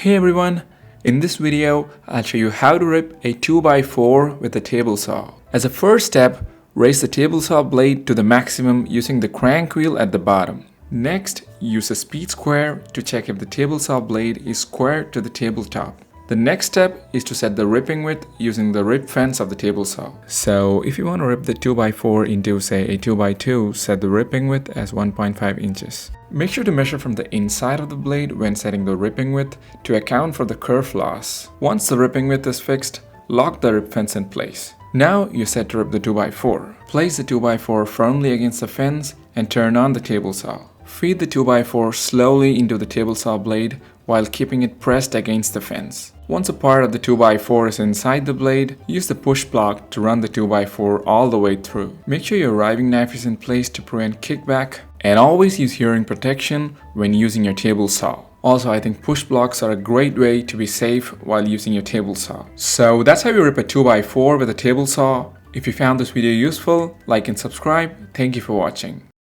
Hey everyone, in this video I'll show you how to rip a 2x4 with a table saw. As a first step, raise the table saw blade to the maximum using the crank wheel at the bottom. Next, use a speed square to check if the table saw blade is square to the tabletop. The next step is to set the ripping width using the rip fence of the table saw. So if you want to rip the 2x4 into say a 2x2, set the ripping width as 1.5 inches. Make sure to measure from the inside of the blade when setting the ripping width to account for the kerf loss. Once the ripping width is fixed, lock the rip fence in place. Now you're set to rip the 2x4. Place the 2x4 firmly against the fence and turn on the table saw. Feed the 2x4 slowly into the table saw blade while keeping it pressed against the fence. Once a part of the 2x4 is inside the blade, use the push block to run the 2x4 all the way through. Make sure your riving knife is in place to prevent kickback, and always use hearing protection when using your table saw. Also, I think push blocks are a great way to be safe while using your table saw. So that's how you rip a 2x4 with a table saw. If you found this video useful, like and subscribe. Thank you for watching.